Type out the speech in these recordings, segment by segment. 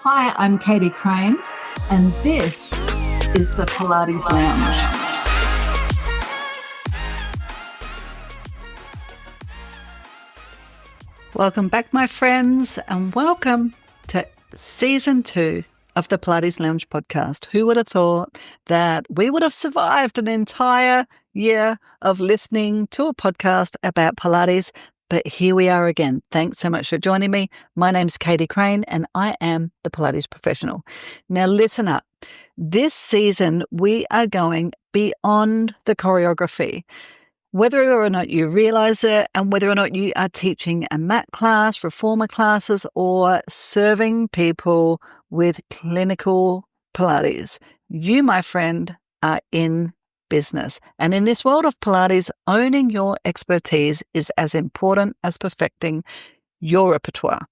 Hi, I'm Katie Crane, and this is the Pilates Lounge. Welcome back, my friends, and welcome to Season 2 of the Pilates Lounge podcast. Who would have thought that we would have survived an entire year of listening to a podcast about Pilates? But here we are again. Thanks so much for joining me. My name's Katie Crane, and I am the Pilates professional. Now, listen up. This season, we are going beyond the choreography. Whether or not you realize it, and whether or not you are teaching a mat class, reformer classes, or serving people with clinical Pilates, you, my friend, are in business. And in this world of Pilates, owning your expertise is as important as perfecting your repertoire.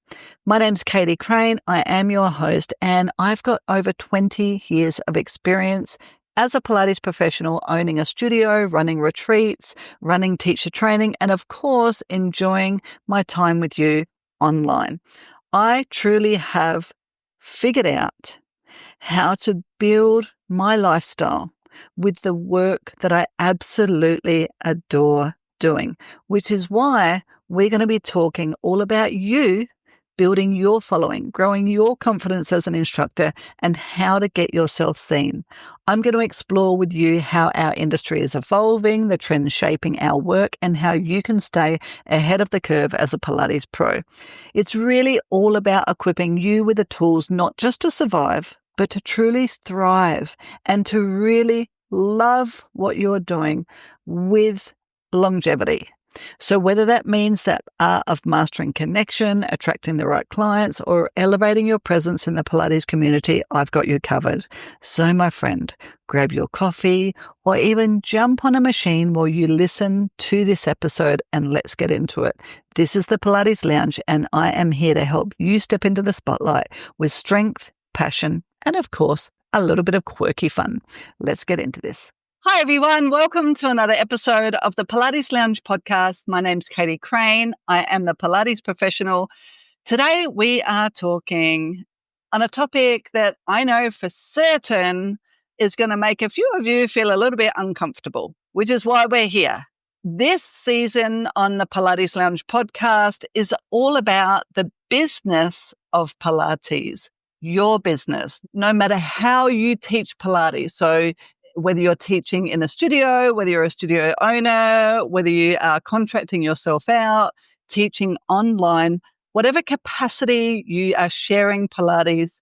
My name's Katie Crane. I am your host, and I've got over 20 years of experience as a Pilates professional, owning a studio, running retreats, running teacher training, and of course, enjoying my time with you online. I truly have figured out how to build my lifestyle with the work that I absolutely adore doing, which is why we're going to be talking all about you building your following, growing your confidence as an instructor, and how to get yourself seen. I'm going to explore with you how our industry is evolving, the trends shaping our work, and how you can stay ahead of the curve as a Pilates pro. It's really all about equipping you with the tools not just to survive, but to truly thrive and to really love what you're doing with longevity. So whether that means that art of mastering connection, attracting the right clients, or elevating your presence in the Pilates community, I've got you covered. So my friend, grab your coffee or even jump on a machine while you listen to this episode and let's get into it. This is the Pilates Lounge, and I am here to help you step into the spotlight with strength, passion, and of course, a little bit of quirky fun. Let's get into this. Hi, everyone. Welcome to another episode of the Pilates Lounge podcast. My name's Katie Crane. I am the Pilates professional. Today, we are talking on a topic that I know for certain is going to make a few of you feel a little bit uncomfortable, which is why we're here. This season on the Pilates Lounge podcast is all about the business of Pilates, your business, no matter how you teach Pilates. So whether you're teaching in a studio, whether you're a studio owner, whether you are contracting yourself out, teaching online, whatever capacity you are sharing Pilates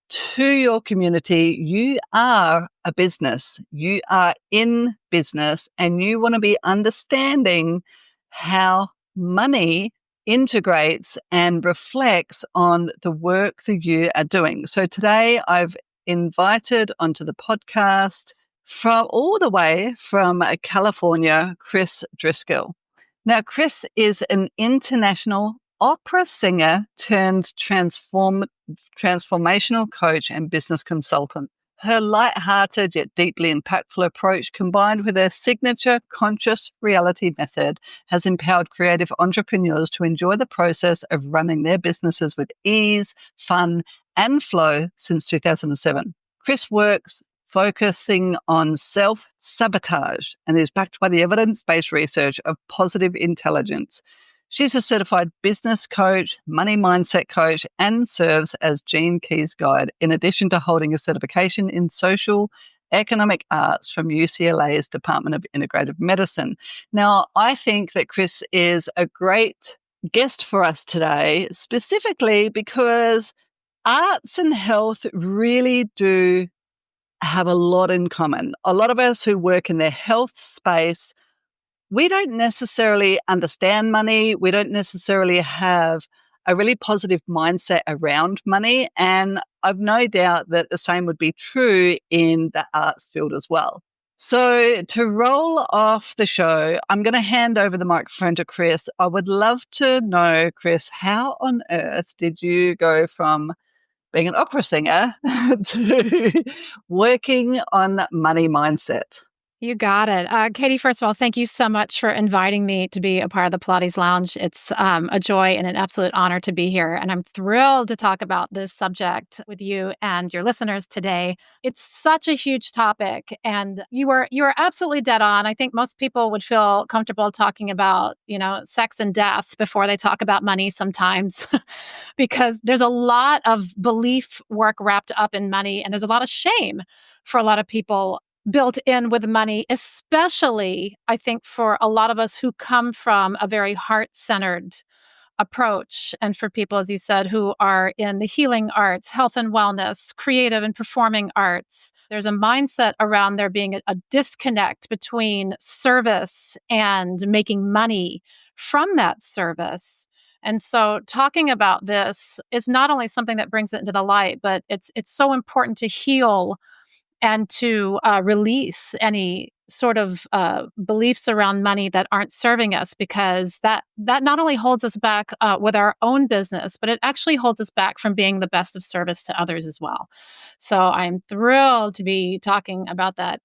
to your community, you are a business. You are in business, and you want to be understanding how money integrates and reflects on the work that you are doing. So today I've invited onto the podcast from all the way from California, Kristina Driskill. Now, Chris is an international opera singer turned transformational coach and business consultant. Her light-hearted yet deeply impactful approach, combined with her signature conscious reality method, has empowered creative entrepreneurs to enjoy the process of running their businesses with ease, fun, and flow since 2007. Chris works focusing on self-sabotage and is backed by the evidence-based research of positive intelligence. She's a certified business coach, money mindset coach, and serves as Gene Key's guide, in addition to holding a certification in social economic arts from UCLA's Department of Integrative Medicine. Now, I think that Chris is a great guest for us today, specifically because arts and health really do have a lot in common. A lot of us who work in the health space, we don't necessarily understand money. We don't necessarily have a really positive mindset around money. And I've no doubt that the same would be true in the arts field as well. So to roll off the show, I'm going to hand over the microphone to Chris. I would love to know, Chris, how on earth did you go from being an opera singer to working on money mindset? You got it. Katie, first of all, thank you so much for inviting me to be a part of the Pilates Lounge. It's a joy and an absolute honor to be here. And I'm thrilled to talk about this subject with you and your listeners today. It's such a huge topic, and you are absolutely dead on. I think most people would feel comfortable talking about, sex and death before they talk about money sometimes, because there's a lot of belief work wrapped up in money, and there's a lot of shame for a lot of people built in with money, especially, I think, for a lot of us who come from a very heart-centered approach. And for people, as you said, who are in the healing arts, health and wellness, creative and performing arts, there's a mindset around there being a disconnect between service and making money from that service. And so talking about this is not only something that brings it into the light, but it's so important to heal and to release any sort of beliefs around money that aren't serving us, because that not only holds us back with our own business, but it actually holds us back from being the best of service to others as well. So I'm thrilled to be talking about that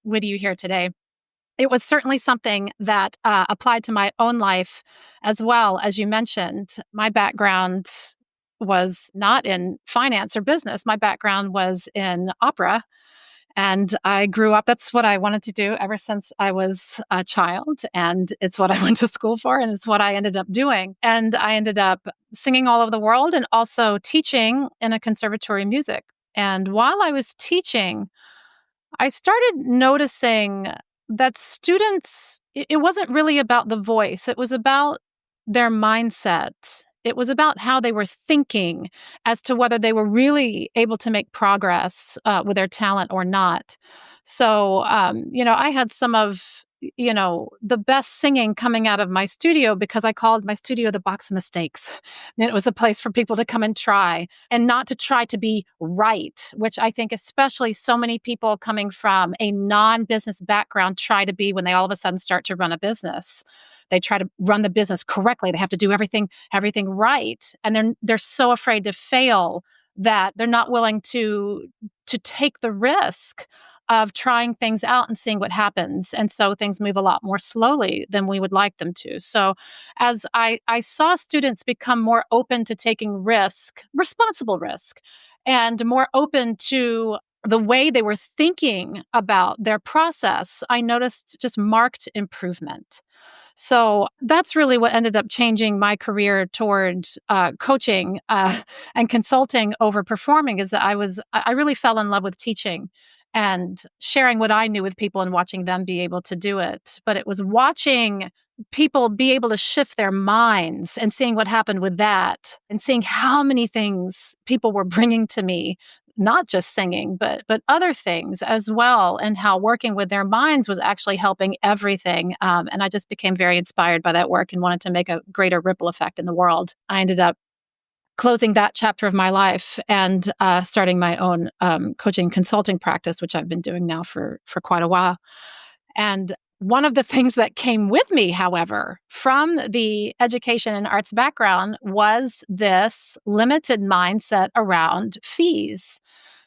with you here today. It was certainly something that applied to my own life as well. As you mentioned, my background was not in finance or business. My background was in opera, and I grew up, that's what I wanted to do ever since I was a child. And it's what I went to school for, and it's what I ended up doing. And I ended up singing all over the world and also teaching in a conservatory of music. And while I was teaching, I started noticing that students, it wasn't really about the voice, it was about their mindset. It was about how they were thinking as to whether they were really able to make progress with their talent or not. So, I had some of, the best singing coming out of my studio, because I called my studio the box of mistakes. And it was a place for people to come and try, and not to try to be right, which I think especially so many people coming from a non-business background try to be when they all of a sudden start to run a business. They try to run the business correctly. They have to do everything right. And they're so afraid to fail that they're not willing to take the risk of trying things out and seeing what happens. And so things move a lot more slowly than we would like them to. So as I saw students become more open to taking risk, responsible risk, and more open to the way they were thinking about their process, I noticed just marked improvement. So that's really what ended up changing my career towards coaching and consulting over performing, is that I really fell in love with teaching and sharing what I knew with people and watching them be able to do it. But it was watching people be able to shift their minds and seeing what happened with that, and seeing how many things people were bringing to me, not just singing, but other things as well, and how working with their minds was actually helping everything. And I just became very inspired by that work and wanted to make a greater ripple effect in the world. I ended up closing that chapter of my life and starting my own coaching consulting practice, which I've been doing now for quite a while. And one of the things that came with me, however, from the education and arts background was this limited mindset around fees,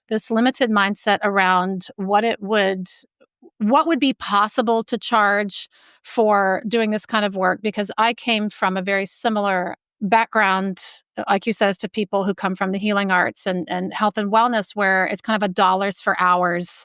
this limited mindset around what would be possible to charge for doing this kind of work, because I came from a very similar background, like you says, to people who come from the healing arts and health and wellness, where it's kind of a dollars for hours,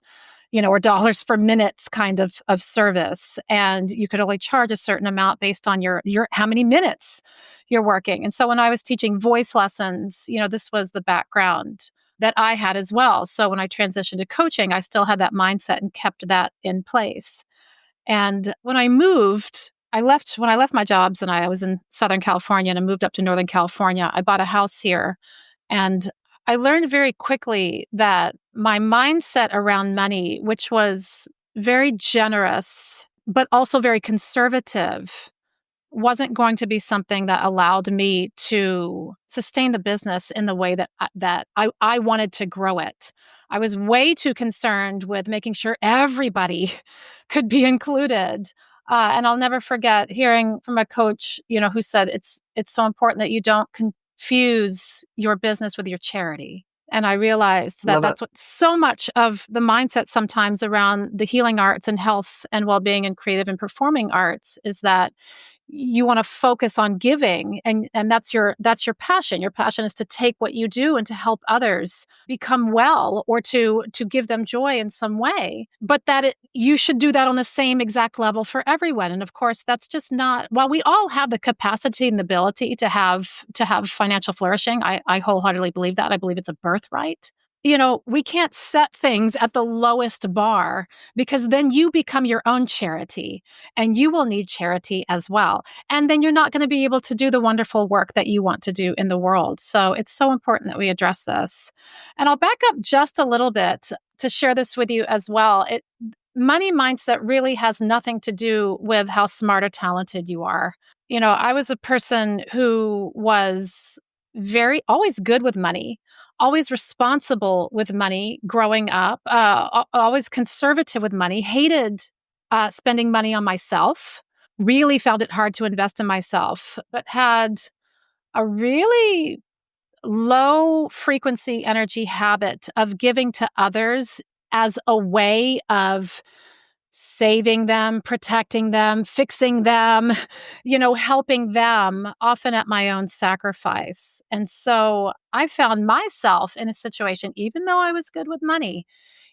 or dollars for minutes kind of service. And you could only charge a certain amount based on your how many minutes you're working. And so when I was teaching voice lessons, this was the background that I had as well. So when I transitioned to coaching, I still had that mindset and kept that in place. And when I left my jobs, and I was in Southern California and I moved up to Northern California, I bought a house here. And I learned very quickly that my mindset around money, which was very generous, but also very conservative, wasn't going to be something that allowed me to sustain the business in the way that I wanted to grow it. I was way too concerned with making sure everybody could be included. And I'll never forget hearing from a coach, who said it's so important that you don't confuse your business with your charity. And I realized that Love it. that's what so much of the mindset sometimes around the healing arts and health and well-being and creative and performing arts is that you want to focus on giving, and that's your passion. Your passion is to take what you do and to help others become well, or to give them joy in some way, but you should do that on the same exact level for everyone. And of course, that's just not, while we all have the capacity and the ability to have financial flourishing. I wholeheartedly believe that. I believe it's a birthright. We can't set things at the lowest bar, because then you become your own charity and you will need charity as well. And then you're not going to be able to do the wonderful work that you want to do in the world. So it's so important that we address this. And I'll back up just a little bit to share this with you as well. Money mindset really has nothing to do with how smart or talented you are. I was a person who was always good with money, always responsible with money growing up, always conservative with money, hated spending money on myself, really found it hard to invest in myself, but had a really low frequency energy habit of giving to others as a way of saving them, protecting them, fixing them, helping them, often at my own sacrifice. And so I found myself in a situation, even though I was good with money,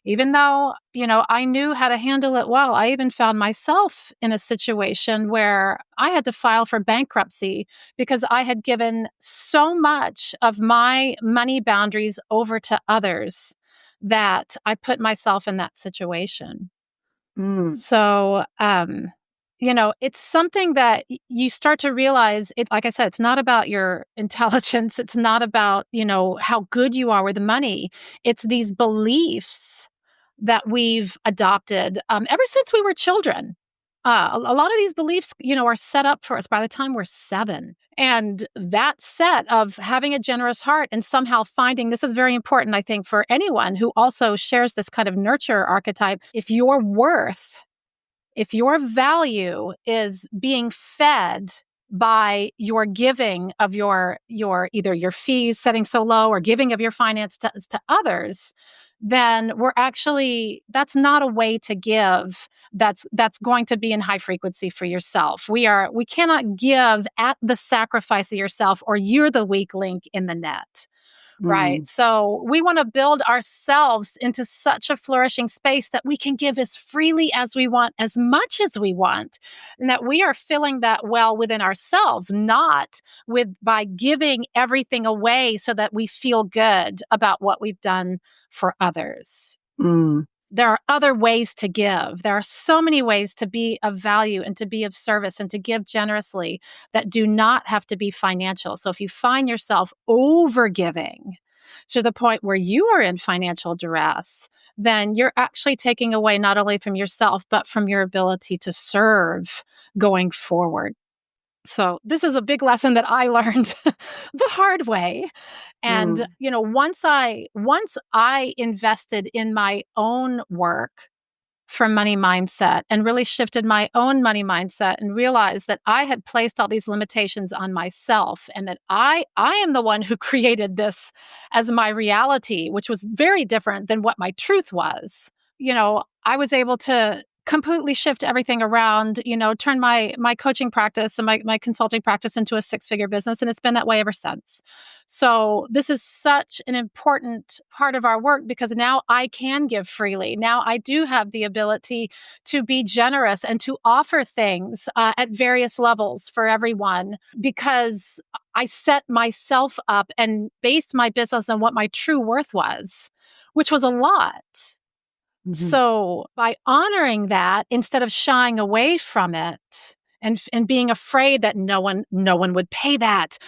even though, I knew how to handle it well, I even found myself in a situation where I had to file for bankruptcy because I had given so much of my money boundaries over to others that I put myself in that situation. Mm. So, it's something that you start to realize. Like I said, it's not about your intelligence. It's not about, how good you are with money. It's these beliefs that we've adopted ever since we were children. A lot of these beliefs, are set up for us by the time we're 7. And that set of having a generous heart and somehow finding, this is very important, I think, for anyone who also shares this kind of nurture archetype. If your value is being fed by your giving of your either your fees setting so low or giving of your finance to others, then that's not a way to give that's going to be in high frequency for yourself. We cannot give at the sacrifice of yourself, or you're the weak link in the net. Right. So we want to build ourselves into such a flourishing space that we can give as freely as we want, as much as we want, and that we are filling that well within ourselves, not by giving everything away so that we feel good about what we've done for others. Mm. There are other ways to give. There are so many ways to be of value and to be of service and to give generously that do not have to be financial. So if you find yourself over giving to the point where you are in financial duress, then you're actually taking away not only from yourself, but from your ability to serve going forward. So this is a big lesson that I learned the hard way. And, once I invested in my own work for money mindset and really shifted my own money mindset and realized that I had placed all these limitations on myself and that I am the one who created this as my reality, which was very different than what my truth was. I was able to completely shift everything around, turn my coaching practice and my consulting practice into a 6-figure business. And it's been that way ever since. So this is such an important part of our work because now I can give freely. Now I do have the ability to be generous and to offer things at various levels for everyone because I set myself up and based my business on what my true worth was, which was a lot. Mm-hmm. So by honoring that instead of shying away from it and being afraid that no one would pay that,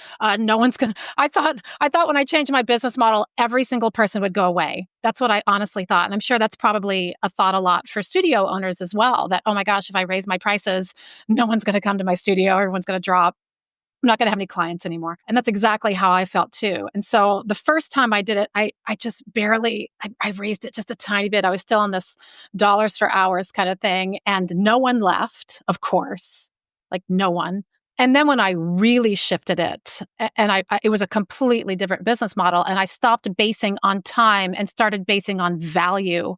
no one's gonna. I thought when I changed my business model, every single person would go away. That's what I honestly thought, and I'm sure that's probably a thought a lot for studio owners as well. That, oh my gosh, if I raise my prices, no one's going to come to my studio. Everyone's going to drop. I'm not going to have any clients anymore. And that's exactly how I felt too. And so the first time I did it, I just barely, I raised it just a tiny bit. I was still on this dollars for hours kind of thing. And no one left, of course, like no one. And then when I really shifted it, it was a completely different business model, and I stopped basing on time and started basing on value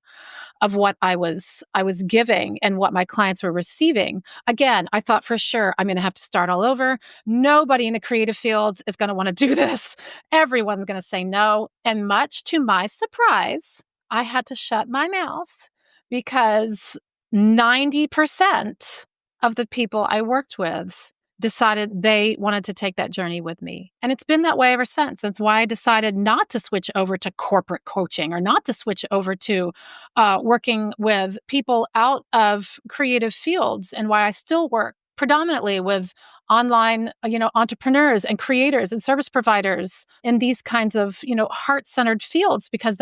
of what I was giving and what my clients were receiving. Again, I thought for sure I'm going to have to start all over. Nobody in the creative fields is going to want to do this. Everyone's going to say no. And much to my surprise, I had to shut my mouth because 90% of the people I worked with decided they wanted to take that journey with me. And it's been that way ever since. That's why I decided not to switch over to corporate coaching or not to switch over to working with people out of creative fields, and why I still work predominantly with online, entrepreneurs and creators and service providers in these kinds of, heart-centered fields, because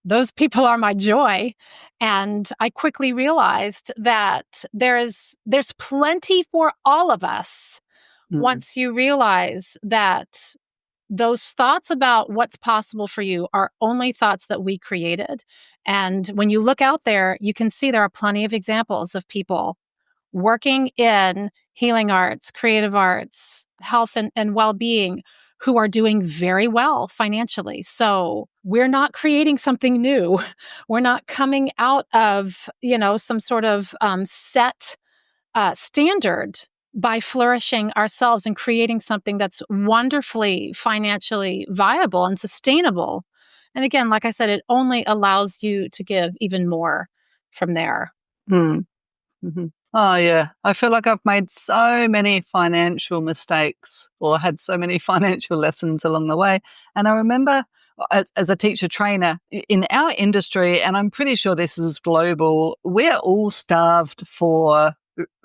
those people are my joy. And I quickly realized that there's plenty for all of us once you realize that those thoughts about what's possible for you are only thoughts that we created. And when you look out there, you can see there are plenty of examples of people working in healing arts, creative arts, health and well-being, who are doing very well financially. So we're not creating something new. We're not coming out of, some sort of set standard by flourishing ourselves and creating something that's wonderfully financially viable and sustainable. And again, like I said, it only allows you to give even more from there. Mm-hmm. Oh, yeah. I feel like I've made so many financial mistakes or had so many financial lessons along the way. And I remember as a teacher trainer in our industry, and I'm pretty sure this is global, we're all starved for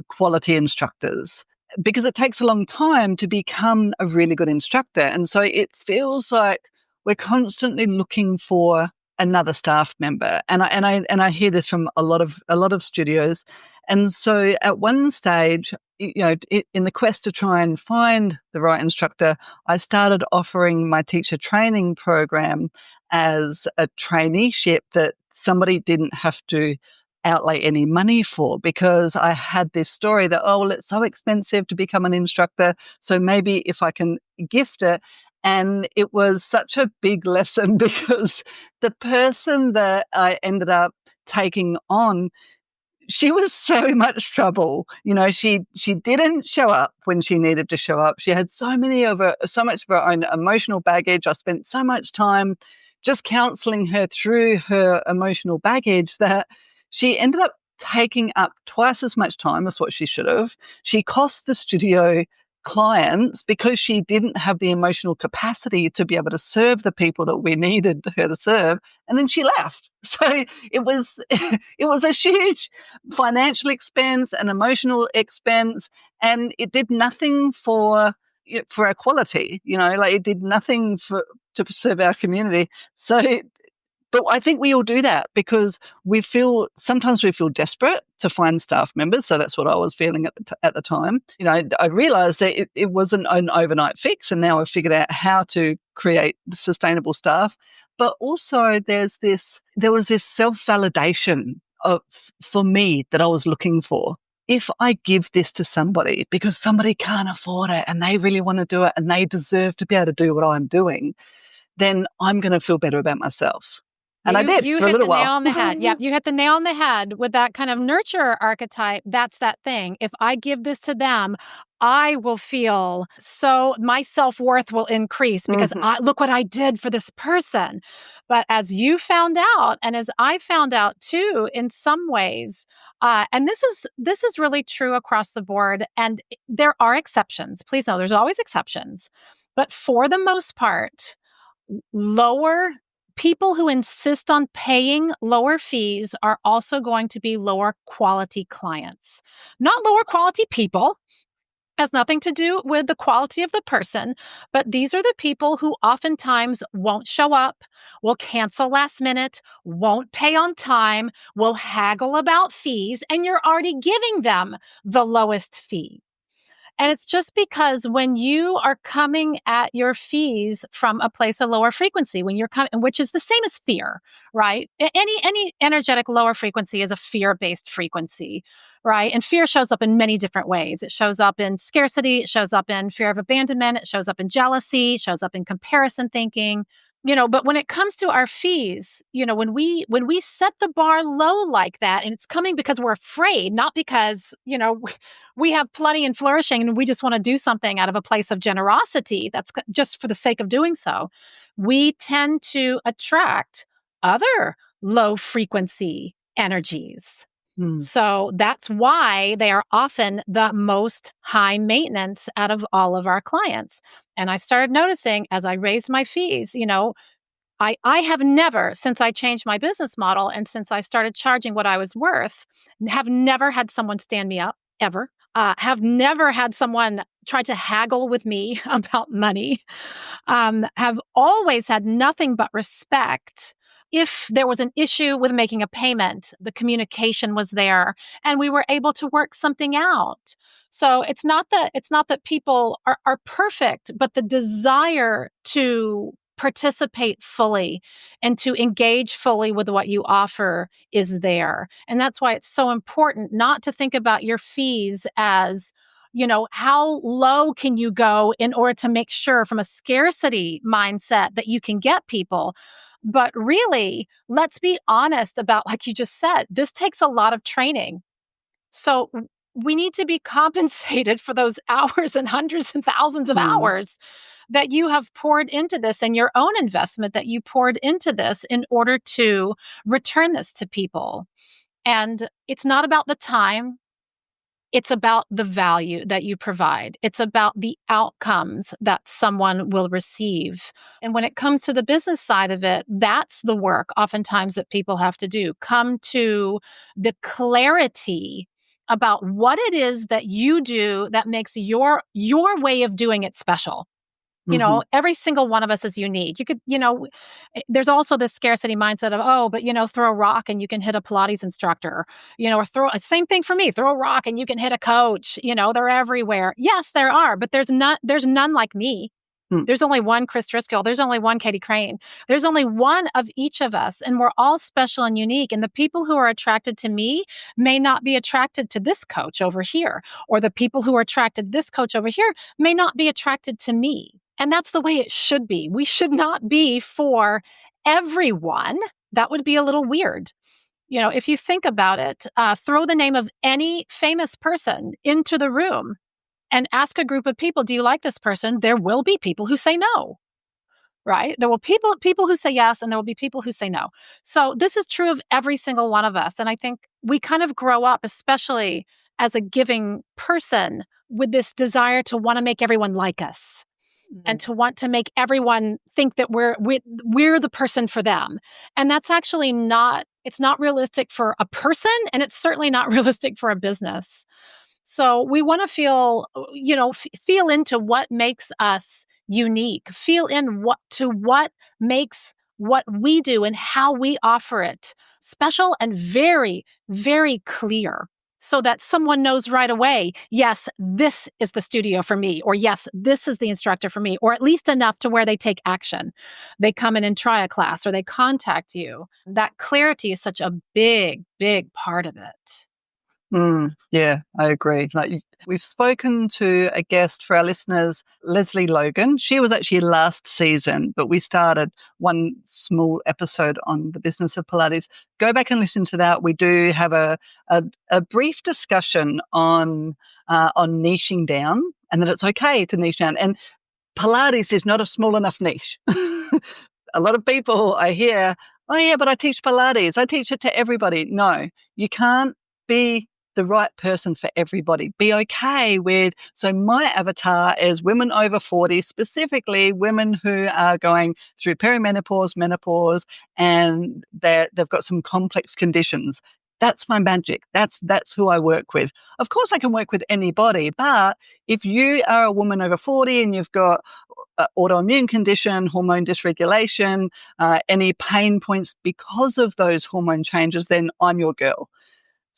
quality instructors because it takes a long time to become a really good instructor. And so it feels like we're constantly looking for another staff member. And I hear this from a lot of studios. And so at one stage, in the quest to try and find the right instructor, I started offering my teacher training program as a traineeship that somebody didn't have to outlay any money for, because I had this story that, well, it's so expensive to become an instructor, so maybe if I can gift it. And it was such a big lesson because the person that I ended up taking on, she was so much trouble. She didn't show up when she needed to show up. She had so much of her own emotional baggage. I spent so much time just counseling her through her emotional baggage that she ended up taking up twice as much time as what she should have. She cost the studio clients because she didn't have the emotional capacity to be able to serve the people that we needed her to serve. And then she left. So it was a huge financial expense and emotional expense, and it did nothing for our quality, it did nothing to serve our community. So but I think we all do that because sometimes we feel desperate to find staff members. So that's what I was feeling at the time. I realized that it wasn't an overnight fix, and now I've figured out how to create sustainable staff. But also there was this self-validation for me that I was looking for. If I give this to somebody because somebody can't afford it and they really want to do it and they deserve to be able to do what I'm doing, then I'm going to feel better about myself. And I did for a little while. You hit the nail on the head. Yeah, you hit the nail on the head with that kind of nurturer archetype. That's that thing. If I give this to them, I will feel my self-worth will increase because look what I did for this person. But as you found out, and as I found out too, in some ways, and this is really true across the board, and there are exceptions. Please know there's always exceptions. But for the most part, people who insist on paying lower fees are also going to be lower quality clients. Not lower quality people. Has nothing to do with the quality of the person, but these are the people who oftentimes won't show up, will cancel last minute, won't pay on time, will haggle about fees, and you're already giving them the lowest fee. And it's just because when you are coming at your fees from a place of lower frequency, when you're coming, which is the same as fear, right? Any energetic lower frequency is a fear-based frequency, right? And fear shows up in many different ways. It shows up in scarcity, it shows up in fear of abandonment, it shows up in jealousy, it shows up in comparison thinking. But when it comes to our fees, when we set the bar low like that, and it's coming because we're afraid, not because, we have plenty and flourishing and we just want to do something out of a place of generosity, that's just for the sake of doing so, we tend to attract other low frequency energies. So that's why they are often the most high maintenance out of all of our clients. And I started noticing as I raised my fees, I have never, since I changed my business model and since I started charging what I was worth, have never had someone stand me up ever. Have never had someone try to haggle with me about money. Have always had nothing but respect. If there was an issue with making a payment, the communication was there and we were able to work something out. So it's not that people are perfect, but the desire to participate fully and to engage fully with what you offer is there. And that's why it's so important not to think about your fees as, how low can you go in order to make sure from a scarcity mindset that you can get people. But really, let's be honest about, like you just said, this takes a lot of training. So we need to be compensated for those hours and hundreds and thousands of hours that you have poured into this and your own investment that you poured into this in order to return this to people. And it's not about the time. It's about the value that you provide. It's about the outcomes that someone will receive. And when it comes to the business side of it, that's the work oftentimes that people have to do. Come to the clarity about what it is that you do that makes your way of doing it special. Every single one of us is unique. You could, there's also this scarcity mindset of, but, throw a rock and you can hit a Pilates instructor, or same thing for me, throw a rock and you can hit a coach, they're everywhere. Yes, there are, but there's none like me. There's only one Chris Driskill. There's only one Katie Crane. There's only one of each of us, and we're all special and unique. And the people who are attracted to me may not be attracted to this coach over here, or the people who are attracted to this coach over here may not be attracted to me. And that's the way it should be. We should not be for everyone. That would be a little weird. If you think about it, throw the name of any famous person into the room and ask a group of people, do you like this person? There will be people who say no, right? There will be people who say yes, and there will be people who say no. So this is true of every single one of us. And I think we kind of grow up, especially as a giving person, with this desire to want to make everyone like us. And to want to make everyone think that we're the person for them. And that's actually it's not realistic for a person, and it's certainly not realistic for a business. So we want to feel into what makes us unique, feel in what makes what we do and how we offer it special and very, very clear, so that someone knows right away, yes, this is the studio for me, or yes, this is the instructor for me, or at least enough to where they take action. They come in and try a class, or they contact you. That clarity is such a big, big part of it. Yeah, I agree. We've spoken to a guest for our listeners, Leslie Logan. She was actually last season, but we started one small episode on the business of Pilates. Go back and listen to that. We do have a brief discussion on niching down, and that it's okay to niche down. And Pilates is not a small enough niche. A lot of people I hear, oh yeah, but I teach Pilates. I teach it to everybody. No, you can't be the right person for everybody. Be okay with, so my avatar is women over 40, specifically women who are going through perimenopause, menopause, and they've got some complex conditions. That's my magic. That's who I work with. Of course, I can work with anybody, but if you are a woman over 40 and you've got autoimmune condition, hormone dysregulation, any pain points because of those hormone changes, then I'm your girl.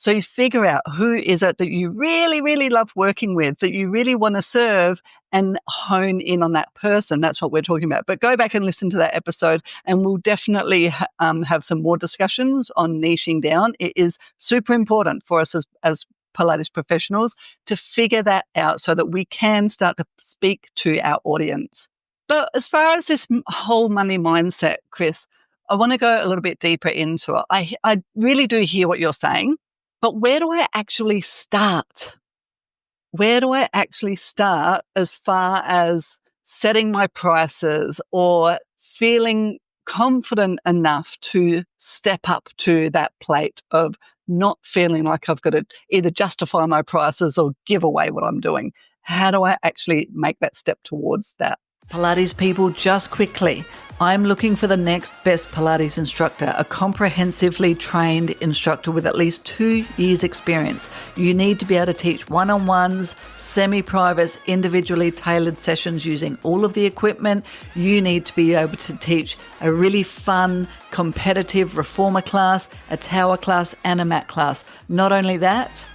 So you figure out who is it that you really, really love working with, that you really want to serve, and hone in on that person. That's what we're talking about. But go back and listen to that episode, and we'll definitely have some more discussions on niching down. It is super important for us as Pilates professionals to figure that out so that we can start to speak to our audience. But as far as this whole money mindset, Chris, I want to go a little bit deeper into it. I really do hear what you're saying. But where do I actually start? Where do I actually start as far as setting my prices or feeling confident enough to step up to that plate of not feeling like I've got to either justify my prices or give away what I'm doing? How do I actually make that step towards that? Pilates people, just quickly, I'm looking for the next best Pilates instructor, a comprehensively trained instructor with at least 2 years experience. You need to be able to teach one-on-ones, semi-privates, individually tailored sessions using all of the equipment. You need to be able to teach a really fun, competitive reformer class, a tower class, and a mat class. Not only that,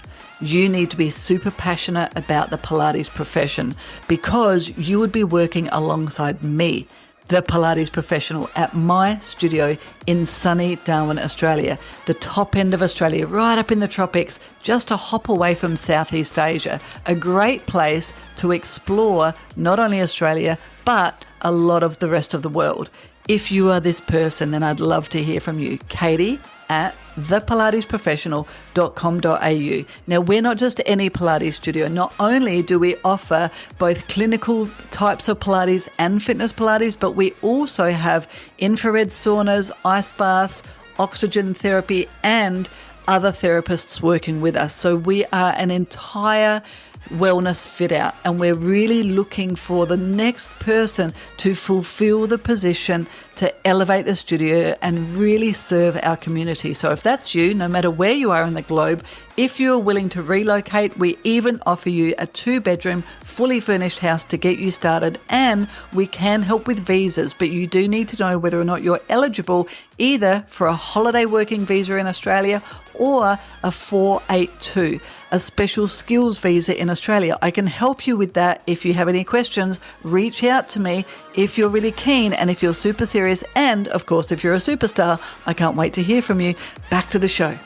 you need to be super passionate about the Pilates profession, because you would be working alongside me, the Pilates professional, at my studio in sunny Darwin, Australia, the top end of Australia, right up in the tropics, just a hop away from Southeast Asia. A great place to explore not only Australia, but a lot of the rest of the world. If you are this person, then I'd love to hear from you. Katie at thepilatesprofessional.com.au. Now, we're not just any Pilates studio. Not only do we offer both clinical types of Pilates and fitness Pilates, but we also have infrared saunas, ice baths, oxygen therapy, and other therapists working with us. So we are an entire wellness fit out, and we're really looking for the next person to fulfill the position to elevate the studio and really serve our community. So if that's you, no matter where you are in the globe, if you're willing to relocate, we even offer you a 2-bedroom, fully furnished house to get you started, and we can help with visas, but you do need to know whether or not you're eligible either for a holiday working visa in Australia or a 482, a special skills visa in Australia. I can help you with that. If you have any questions, reach out to me if you're really keen and if you're super serious. And of course, if you're a superstar, I can't wait to hear from you. Back to the show.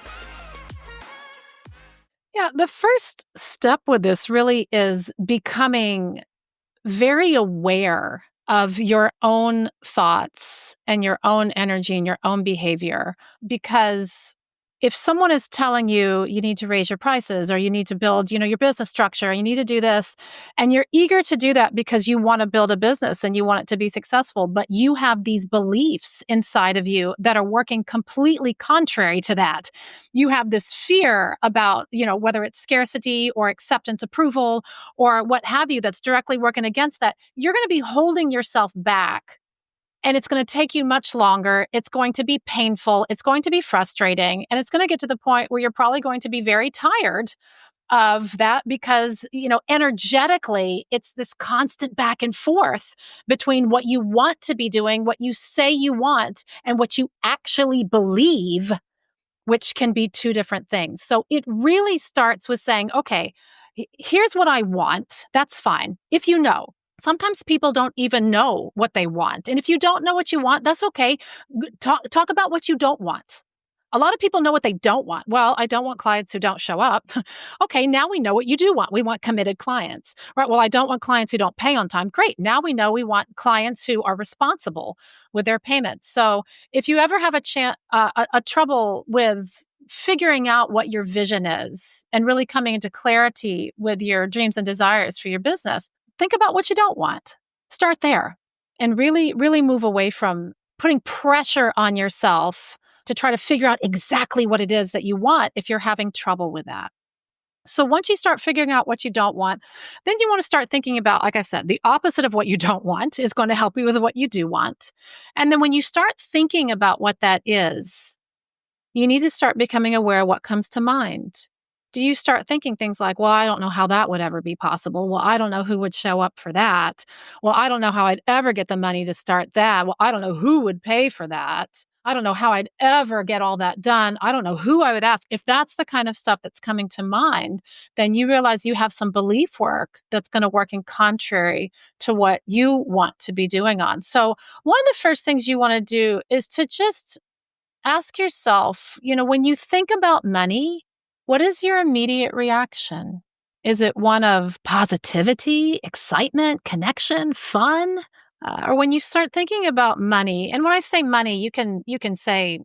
Yeah, the first step with this really is becoming very aware of your own thoughts and your own energy and your own behavior. Because if someone is telling you you need to raise your prices, or you need to build, your business structure, you need to do this, and you're eager to do that because you want to build a business and you want it to be successful, but you have these beliefs inside of you that are working completely contrary to that. You have this fear about, whether it's scarcity or acceptance, approval, or what have you, that's directly working against that. You're going to be holding yourself back. And it's going to take you much longer. It's going to be painful. It's going to be frustrating. And it's going to get to the point where you're probably going to be very tired of that because, energetically, it's this constant back and forth between what you want to be doing, what you say you want, and what you actually believe, which can be 2 different things. So it really starts with saying, okay, here's what I want. That's fine. If you know. Sometimes people don't even know what they want. And if you don't know what you want, that's okay. Talk about what you don't want. A lot of people know what they don't want. Well, I don't want clients who don't show up. Okay, now we know what you do want. We want committed clients. Right? Well, I don't want clients who don't pay on time. Great. Now we know we want clients who are responsible with their payments. So if you ever have a trouble with figuring out what your vision is and really coming into clarity with your dreams and desires for your business, think about what you don't want. Start there and really, really move away from putting pressure on yourself to try to figure out exactly what it is that you want if you're having trouble with that. So once you start figuring out what you don't want, then you want to start thinking about, like I said, the opposite of what you don't want is going to help you with what you do want. And then when you start thinking about what that is, you need to start becoming aware of what comes to mind. Do you start thinking things like, well, I don't know how that would ever be possible. Well, I don't know who would show up for that. Well, I don't know how I'd ever get the money to start that. Well, I don't know who would pay for that. I don't know how I'd ever get all that done. I don't know who I would ask. If that's the kind of stuff that's coming to mind, then you realize you have some belief work that's going to work in contrary to what you want to be doing on. So, one of the first things you want to do is to just ask yourself, when you think about money, what is your immediate reaction? Is it one of positivity, excitement, connection, fun? Or when you start thinking about money, and when I say money, you can say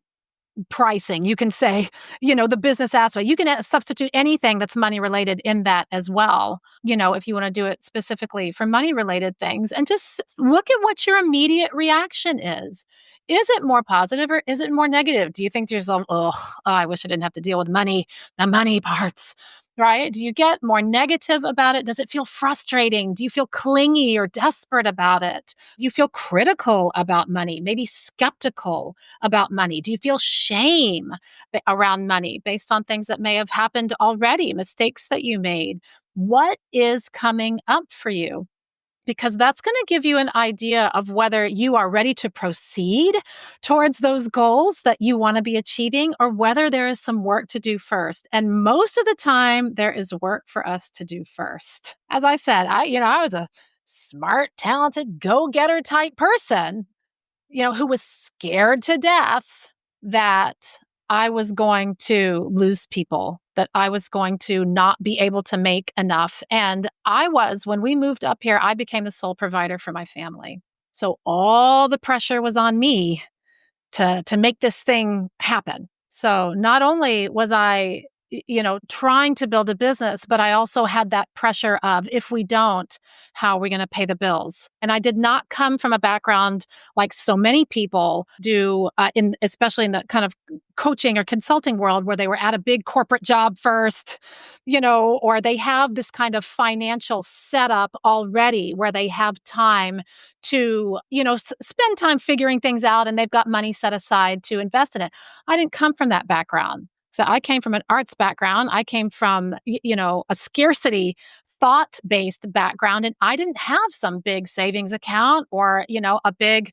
pricing, you can say, the business aspect, you can substitute anything that's money related in that as well, if you want to do it specifically for money related things, and just look at what your immediate reaction is. Is it more positive or is it more negative? Do you think to yourself, oh, I wish I didn't have to deal with money, the money parts? Right? Do you get more negative about it? Does it feel frustrating? Do you feel clingy or desperate about it? Do you feel critical about money? Maybe skeptical about money? Do you feel shame around money based on things that may have happened already, mistakes that you made? What is coming up for you? Because that's going to give you an idea of whether you are ready to proceed towards those goals that you want to be achieving, or whether there is some work to do first. And most of the time, there is work for us to do first. As I said, I was a smart, talented, go-getter type person, who was scared to death that I was going to lose people, that I was going to not be able to make enough. And when we moved up here, I became the sole provider for my family. So all the pressure was on me to make this thing happen. So not only was I, trying to build a business, but I also had that pressure of, if we don't, how are we going to pay the bills? And I did not come from a background like so many people do, especially in the kind of coaching or consulting world, where they were at a big corporate job first, or they have this kind of financial setup already where they have time to, spend time figuring things out, and they've got money set aside to invest in it. I didn't come from that background. So I came from an arts background. I came from, a scarcity thought-based background, and I didn't have some big savings account or, a big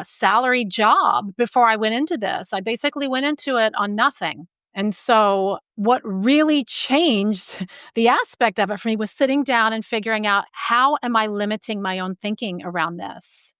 salary job before I went into this. I basically went into it on nothing. And so what really changed the aspect of it for me was sitting down and figuring out, how am I limiting my own thinking around this?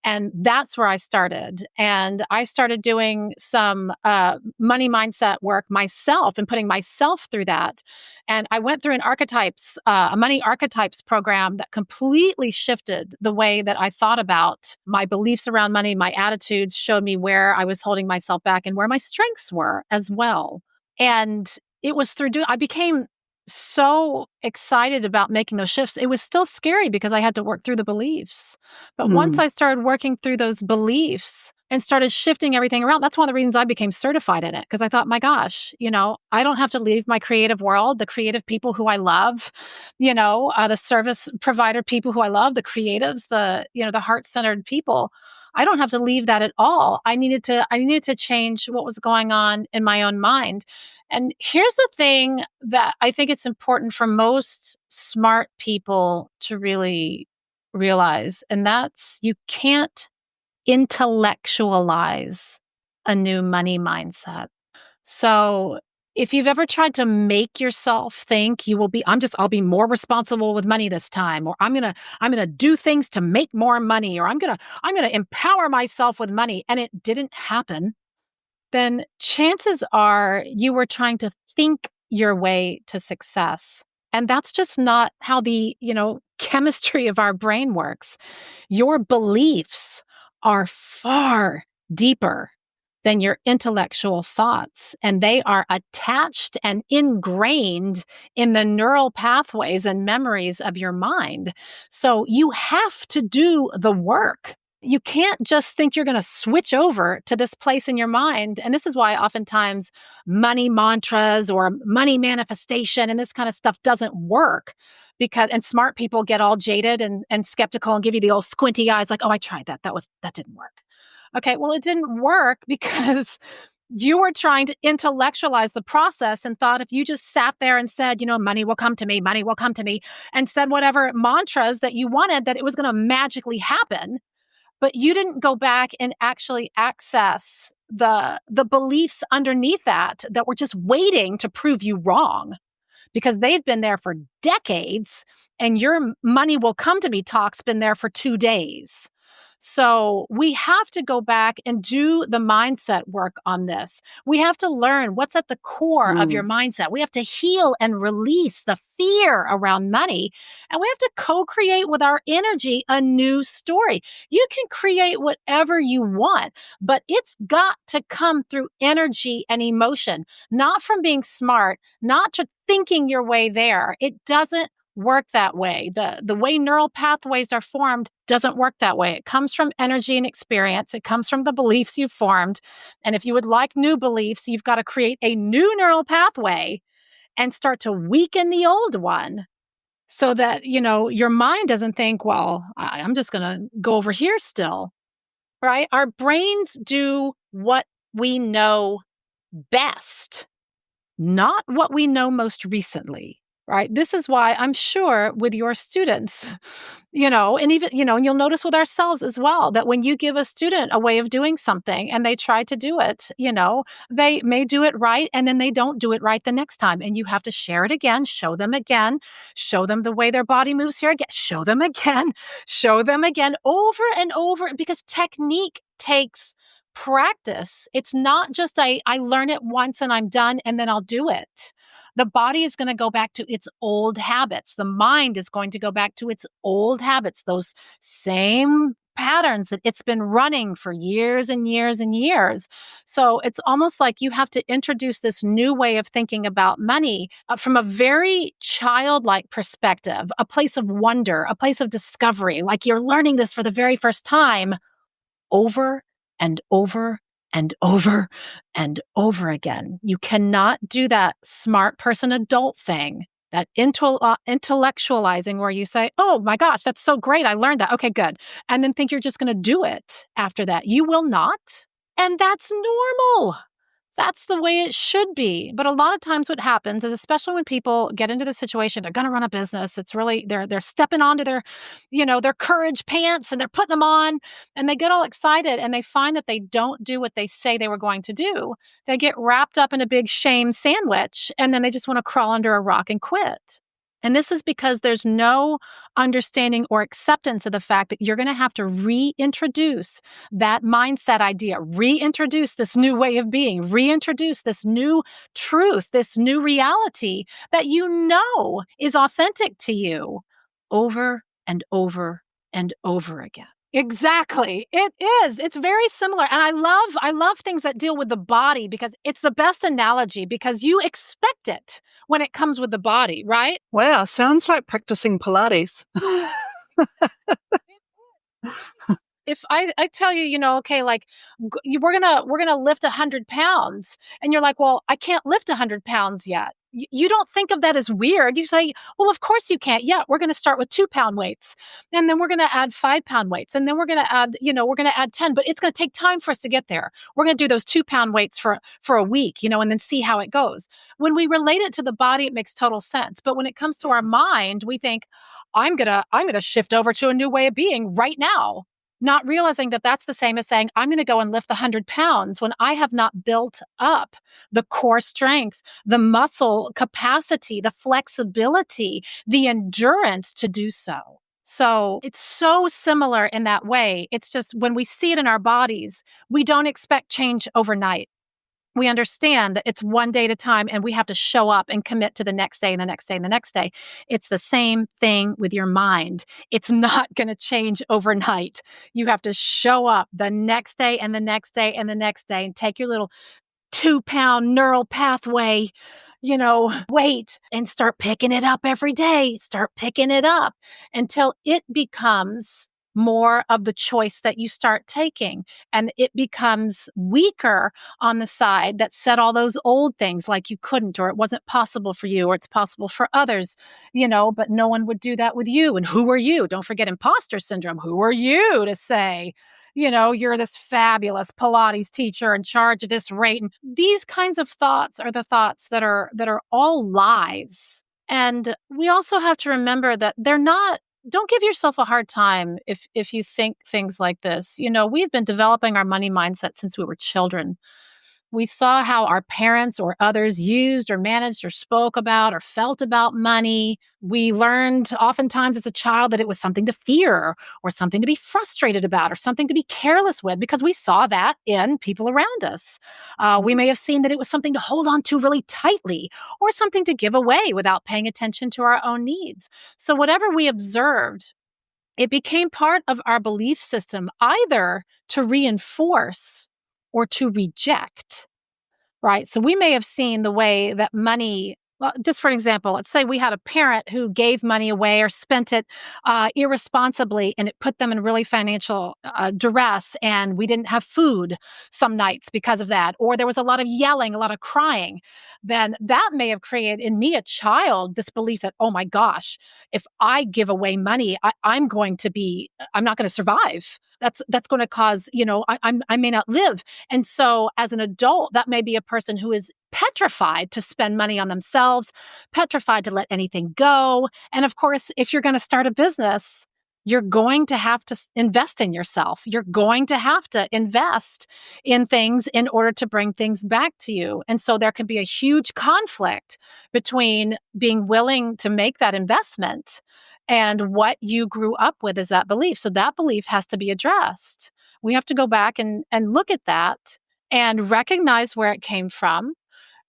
And that's where I started. And I started doing some money mindset work myself and putting myself through that. And I went through a money archetypes program that completely shifted the way that I thought about my beliefs around money. My attitudes showed me where I was holding myself back and where my strengths were as well. And it was I became so excited about making those shifts. It was still scary because I had to work through the beliefs. But once I started working through those beliefs and started shifting everything around, that's one of the reasons I became certified in it. Because I thought, my gosh, I don't have to leave my creative world, the creative people who I love, the service provider people who I love, the creatives, the heart-centered people. I don't have to leave that at all. I needed to change what was going on in my own mind. And here's the thing that I think it's important for most smart people to really realize, and that's, you can't intellectualize a new money mindset. So if you've ever tried to make yourself think I'll be more responsible with money this time, or I'm going to do things to make more money, or I'm going to empower myself with money, and it didn't happen, then chances are you were trying to think your way to success. And that's just not how the, chemistry of our brain works. Your beliefs are far deeper than your intellectual thoughts, and they are attached and ingrained in the neural pathways and memories of your mind. So you have to do the work. You can't just think you're going to switch over to this place in your mind. And this is why oftentimes money mantras or money manifestation and this kind of stuff doesn't work, and smart people get all jaded and skeptical and give you the old squinty eyes like, oh, I tried that. That didn't work. Okay, well, it didn't work because you were trying to intellectualize the process and thought if you just sat there and said, money will come to me, and said whatever mantras that you wanted, that it was going to magically happen. but you didn't go back and actually access the beliefs underneath that were just waiting to prove you wrong, because they've been there for decades, and your money will come to me talk's been there for 2 days. So we have to go back and do the mindset work on this. We have to learn what's at the core of your mindset. We have to heal and release the fear around money. And we have to co-create with our energy a new story. You can create whatever you want, but it's got to come through energy and emotion, not from being smart, not to thinking your way there. It doesn't work that way. The way neural pathways are formed doesn't work that way. It comes from energy and experience. It comes from the beliefs you've formed. And if you would like new beliefs, you've got to create a new neural pathway and start to weaken the old one so that, your mind doesn't think, well, I'm just going to go over here still, right? Our brains do what we know best, not what we know most recently. Right. This is why I'm sure with your students, and even, and you'll notice with ourselves as well, that when you give a student a way of doing something and they try to do it, they may do it right and then they don't do it right the next time. And you have to share it again, show them the way their body moves here again, show them again over and over, because technique takes practice. It's not just I learn it once and I'm done and then I'll do it. The body is going to go back to its old habits. The mind is going to go back to its old habits, those same patterns that it's been running for years and years and years. So it's almost like you have to introduce this new way of thinking about money from a very childlike perspective, a place of wonder, a place of discovery, like you're learning this for the very first time over and over and over and over again. You cannot do that smart person adult thing, that intellectualizing where you say, oh my gosh, that's so great. I learned that. Okay, good. And then think you're just going to do it after that. You will not. And that's normal. That's the way it should be. But a lot of times what happens is, especially when people get into the situation, they're going to run a business. It's really, they're stepping onto their courage pants and they're putting them on and they get all excited and they find that they don't do what they say they were going to do. They get wrapped up in a big shame sandwich and then they just want to crawl under a rock and quit. And this is because there's no understanding or acceptance of the fact that you're going to have to reintroduce that mindset idea, reintroduce this new way of being, reintroduce this new truth, this new reality that is authentic to you over and over and over again. Exactly. It is. It's very similar. And I love things that deal with the body because it's the best analogy because you expect it when it comes with the body, right? Wow, sounds like practicing Pilates. If I tell you, okay, like we're gonna lift 100 pounds, and you're like, well, I can't lift 100 pounds yet. You don't think of that as weird. You say, well, of course you can't. Yeah, we're going to start with 2-pound weights, and then we're going to add 5-pound weights, and then we're going to add, we're going to add 10. But it's going to take time for us to get there. We're going to do those 2-pound weights for a week, and then see how it goes. When we relate it to the body, it makes total sense. But when it comes to our mind, we think, I'm gonna shift over to a new way of being right now. Not realizing that that's the same as saying, I'm going to go and lift the 100 pounds when I have not built up the core strength, the muscle capacity, the flexibility, the endurance to do so. So it's so similar in that way. It's just when we see it in our bodies, we don't expect change overnight. We understand that it's one day at a time and we have to show up and commit to the next day and the next day and the next day. It's the same thing with your mind. It's not going to change overnight. You have to show up the next day and the next day and the next day and take your little 2-pound neural pathway, weight and start picking it up every day. Start picking it up until it becomes more of the choice that you start taking. And it becomes weaker on the side that said all those old things like you couldn't, or it wasn't possible for you, or it's possible for others, but no one would do that with you. And who are you? Don't forget imposter syndrome. Who are you to say, you're this fabulous Pilates teacher in charge at this rate? And these kinds of thoughts are the thoughts that are all lies. And we also have to remember that they're not don't give yourself a hard time if you think things like this. We've been developing our money mindset since we were children. We saw how our parents or others used or managed or spoke about or felt about money. We learned oftentimes as a child that it was something to fear or something to be frustrated about or something to be careless with because we saw that in people around us. We may have seen that it was something to hold on to really tightly or something to give away without paying attention to our own needs. So, whatever we observed, it became part of our belief system either to reinforce or to reject, right? So we may have seen the way that money, well, just for an example, let's say we had a parent who gave money away or spent it irresponsibly and it put them in really financial duress, and we didn't have food some nights because of that, or there was a lot of yelling, a lot of crying. Then that may have created in me, a child, this belief that, oh my gosh, if I give away money, I'm not going to survive. That's going to cause, I may not live. And so as an adult, that may be a person who is petrified to spend money on themselves, petrified to let anything go. And of course, if you're going to start a business, you're going to have to invest in yourself. You're going to have to invest in things in order to bring things back to you. And so there can be a huge conflict between being willing to make that investment and what you grew up with is that belief. So that belief has to be addressed. We have to go back and look at that and recognize where it came from,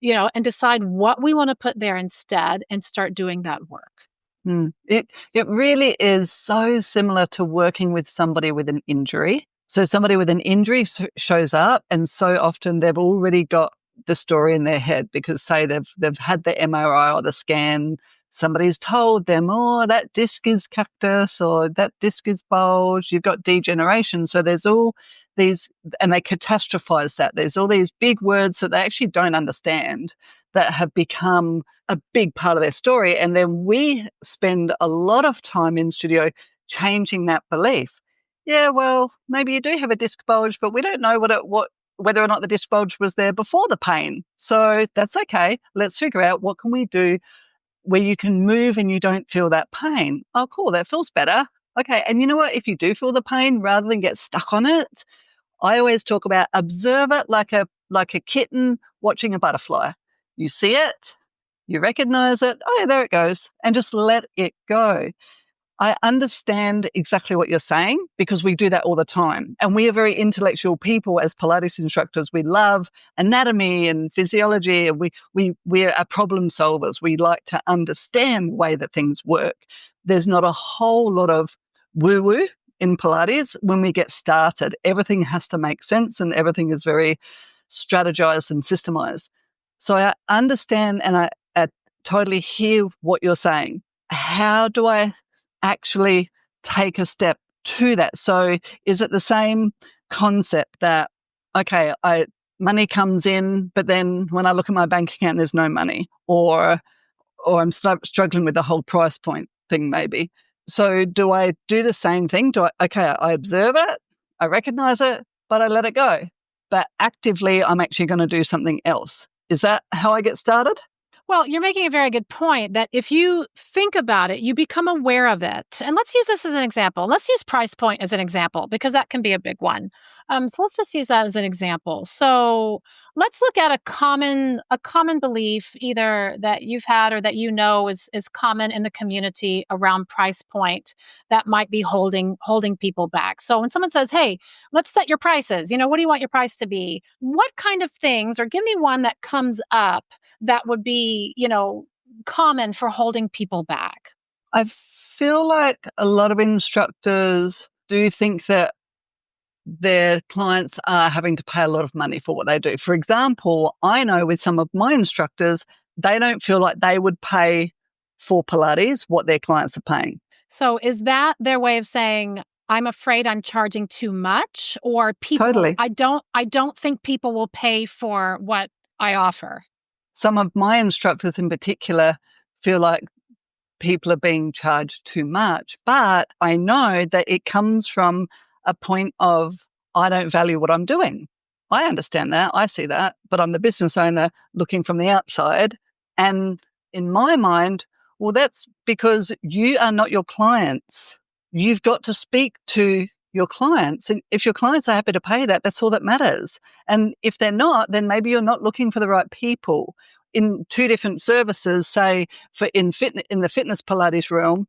and decide what we want to put there instead and start doing that work. It really is so similar to working with somebody with an injury. So somebody with an injury shows up, and so often they've already got the story in their head because, say, they've had the MRI or the scan. Somebody's told them, oh, that disc is cactus or that disc is bulge. You've got degeneration. So there's all these, and they catastrophize that. There's all these big words that they actually don't understand that have become a big part of their story. And then we spend a lot of time in studio changing that belief. Yeah, well, maybe you do have a disc bulge, but we don't know whether or not the disc bulge was there before the pain. So that's okay. Let's figure out what can we do where you can move and you don't feel that pain. Oh, cool. That feels better. Okay. And you know what? If you do feel the pain, rather than get stuck on it, I always talk about observe it like a kitten watching a butterfly. You see it, you recognize it. Oh, yeah, there it goes. And just let it go. I understand exactly what you're saying because we do that all the time. And we are very intellectual people as Pilates instructors. We love anatomy and physiology, and we are problem solvers. We like to understand the way that things work. There's not a whole lot of woo-woo in Pilates when we get started. Everything has to make sense and everything is very strategized and systemized. So I understand and I totally hear what you're saying. How do I actually take a step to that? So is it the same concept that, okay, money comes in, but then when I look at my bank account, there's no money, or I'm struggling with the whole price point thing maybe. So do I do the same thing? I observe it, I recognize it, but I let it go. But actively, I'm actually going to do something else. Is that how I get started? Well, you're making a very good point that if you think about it, you become aware of it. And let's use this as an example. Let's use price point as an example because that can be a big one. So let's just use that as an example. So let's look at a common belief either that you've had or that is common in the community around price point that might be holding people back. So when someone says, "Hey, let's set your prices," what do you want your price to be? What kind of things, or give me one that comes up that would be, common for holding people back? I feel like a lot of instructors do think that their clients are having to pay a lot of money for what they do. For example, I know with some of my instructors, they don't feel like they would pay for Pilates what their clients are paying. So is that their way of saying, I'm afraid I'm charging too much, or people, Totally. I don't think people will pay for what I offer? Some of my instructors in particular feel like people are being charged too much, but I know that it comes from a point of, I don't value what I'm doing. I understand that. I see that, but I'm the business owner looking from the outside. And in my mind, Well, that's because you are not your clients. You've got to speak to your clients. And if your clients are happy to pay that, that's all that matters. And if they're not, then maybe you're not looking for the right people. In two different services, say in the fitness Pilates realm,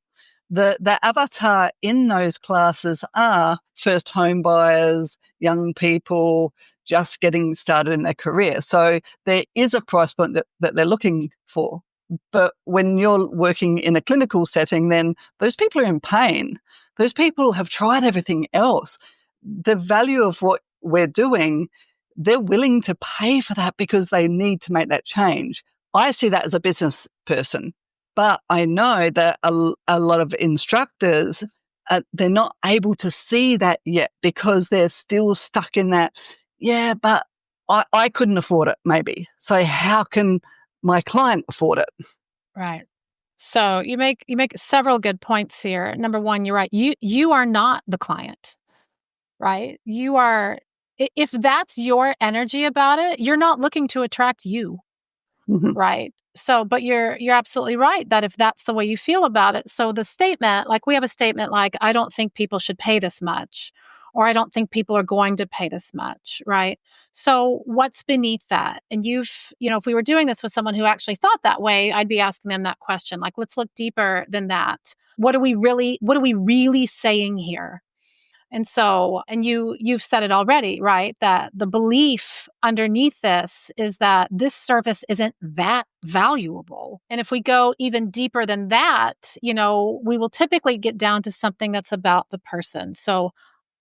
the avatar in those classes are first home buyers, young people just getting started in their career. So there is a price point that they're looking for. But when you're working in a clinical setting, then those people are in pain. Those people have tried everything else. The value of what we're doing, they're willing to pay for that because they need to make that change. I see that as a business person, but I know that a lot of instructors, they're not able to see that yet because they're still stuck in that, yeah, but I couldn't afford it, maybe. So how can my client afford it? Right. So you make several good points here. Number one, you're right. You are not the client, right? You are, if that's your energy about it, you're not looking to attract you. Mm-hmm. Right. So, but you're absolutely right that if that's the way you feel about it. So the statement, like we have a statement like, I don't think people should pay this much, or I don't think people are going to pay this much. Right. So what's beneath that? And if we were doing this with someone who actually thought that way, I'd be asking them that question. Like, let's look deeper than that. What are we really saying here? And so, and you've said it already, right? That the belief underneath this is that this service isn't that valuable. And if we go even deeper than that, we will typically get down to something that's about the person. So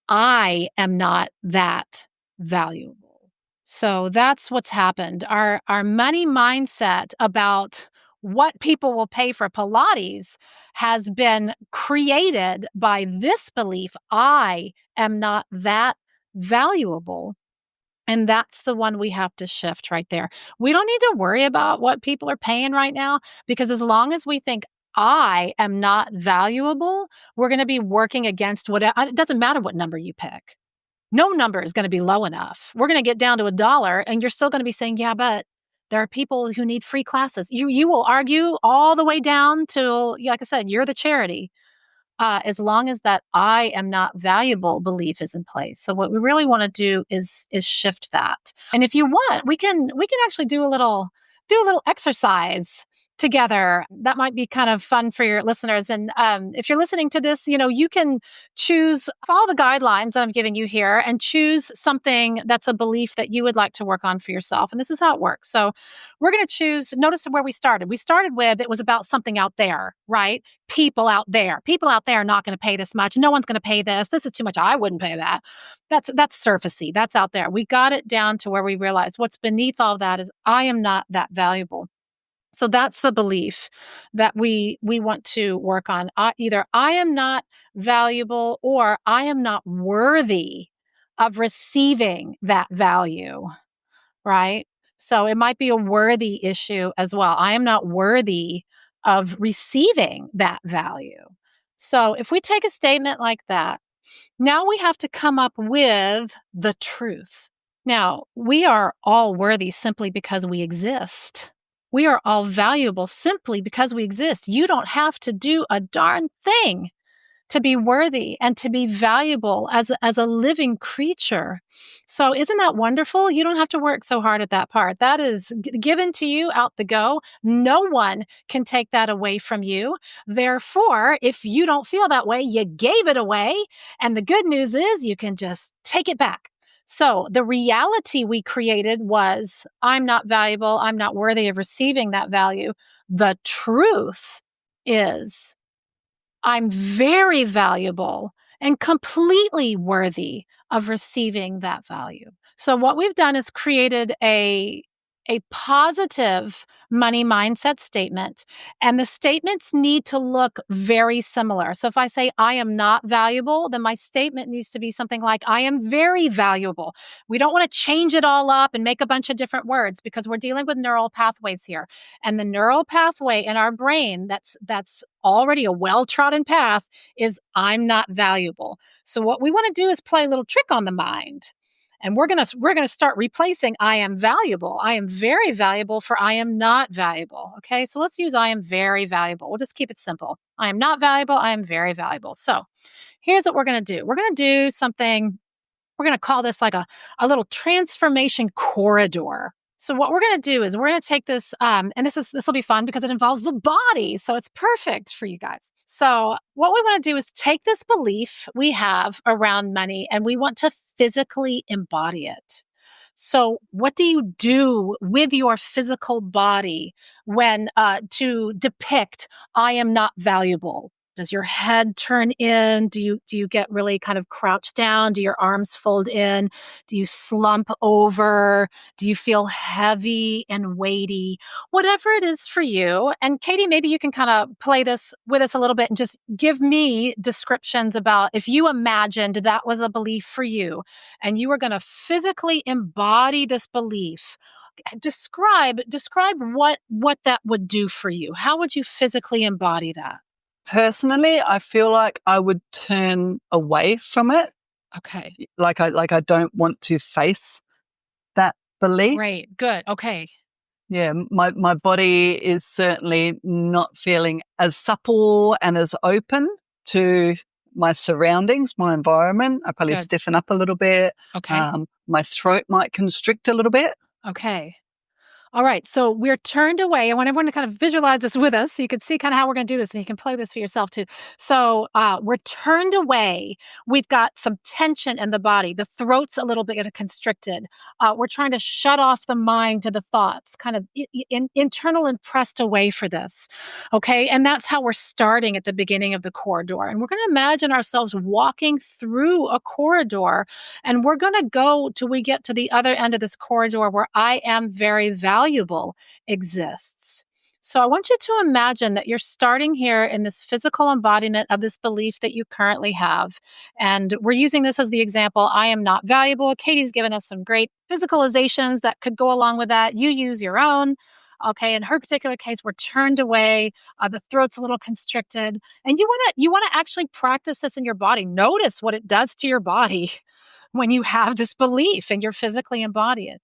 I am not that valuable. So that's what's happened. Our money mindset about what people will pay for Pilates has been created by this belief, I am not that valuable. And that's the one we have to shift right there. We don't need to worry about what people are paying right now, because as long as we think I am not valuable, we're going to be working against what it doesn't matter what number you pick. No number is going to be low enough. We're going to get down to $1 and you're still going to be saying, yeah, but there are people who need free classes. You will argue all the way down to, like I said, you're the charity. As long as that I am not valuable belief is in place. So what we really want to do is shift that. And if you want, we can actually do a little exercise together. That might be kind of fun for your listeners. And if you're listening to this, you can follow the guidelines that I'm giving you here and choose something that's a belief that you would like to work on for yourself. And this is how it works. So we're going to choose, notice where we started. We started with, it was about something out there, right? People out there are not going to pay this much. No one's going to pay this. This is too much. I wouldn't pay that. That's surfacey. That's out there. We got it down to where we realized what's beneath all that is I am not that valuable. So that's the belief that we want to work on. Either I am not valuable or I am not worthy of receiving that value, right? So it might be a worthy issue as well. I am not worthy of receiving that value. So if we take a statement like that, now we have to come up with the truth. Now, we are all worthy simply because we exist. We are all valuable simply because we exist. You don't have to do a darn thing to be worthy and to be valuable as a living creature. So isn't that wonderful? You don't have to work so hard at that part. That is given to you out the go. No one can take that away from you. Therefore, if you don't feel that way, you gave it away. And the good news is you can just take it back. So the reality we created was, I'm not valuable. I'm not worthy of receiving that value. The truth is, I'm very valuable and completely worthy of receiving that value. So what we've done is created a positive money mindset statement, and the statements need to look very similar. So if I say I am not valuable, then my statement needs to be something like I am very valuable. We don't want to change it all up and make a bunch of different words because we're dealing with neural pathways here. And the neural pathway in our brain that's already a well-trodden path is I'm not valuable. So what we want to do is play a little trick on the mind And we're going to start replacing I am valuable. I am very valuable for I am not valuable. Okay? So let's use I am very valuable. We'll just keep it simple. I am not valuable, I am very valuable. So, here's what we're going to do. We're going to do something, we're going to call this like a little transformation corridor. So what we're going to do is we're going to take this, and this will be fun because it involves the body. So it's perfect for you guys. So what we want to do is take this belief we have around money and we want to physically embody it. So what do you do with your physical body when to depict I am not valuable? Does your head turn in? Do you get really kind of crouched down? Do your arms fold in? Do you slump over? Do you feel heavy and weighty? Whatever it is for you. And Katie, maybe you can kind of play this with us a little bit and just give me descriptions about if you imagined that was a belief for you and you were going to physically embody this belief. Describe what that would do for you. How would you physically embody that? Personally, I feel like I would turn away from it. Okay. Like I don't want to face that belief. Great. Good. Okay. Yeah, my body is certainly not feeling as supple and as open to my surroundings, my environment. I probably stiffen up a little bit. Okay. My throat might constrict a little bit. Okay. All right. So we're turned away. I want everyone to kind of visualize this with us so you can see kind of how we're going to do this and you can play this for yourself too. So we're turned away. We've got some tension in the body. The throat's a little bit constricted. We're trying to shut off the mind to the thoughts, kind of internal and pressed away for this. Okay. And that's how we're starting at the beginning of the corridor. And we're going to imagine ourselves walking through a corridor and we're going to go till we get to the other end of this corridor where I am very valuable exists. So I want you to imagine that you're starting here in this physical embodiment of this belief that you currently have. And we're using this as the example, I am not valuable. Katie's given us some great physicalizations that could go along with that. You use your own. Okay, in her particular case, we're turned away. The throat's a little constricted, and you want to actually practice this in your body. Notice what it does to your body when you have this belief and you're physically embody it.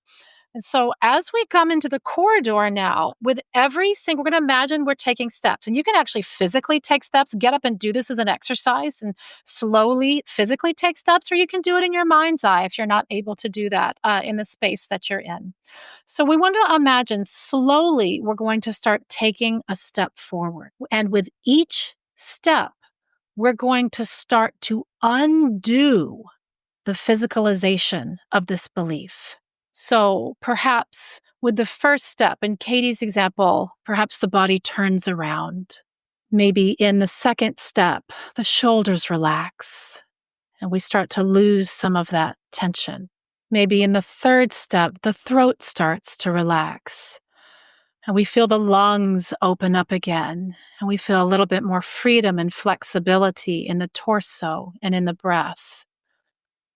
And so as we come into the corridor now, with every single, we're going to imagine we're taking steps. And you can actually physically take steps, get up and do this as an exercise and slowly physically take steps, or you can do it in your mind's eye if you're not able to do that in the space that you're in. So we want to imagine slowly we're going to start taking a step forward. And with each step, we're going to start to undo the physicalization of this belief. So perhaps with the first step, in Katie's example, perhaps the body turns around. Maybe in the second step, the shoulders relax and we start to lose some of that tension. Maybe in the third step, the throat starts to relax and we feel the lungs open up again and we feel a little bit more freedom and flexibility in the torso and in the breath.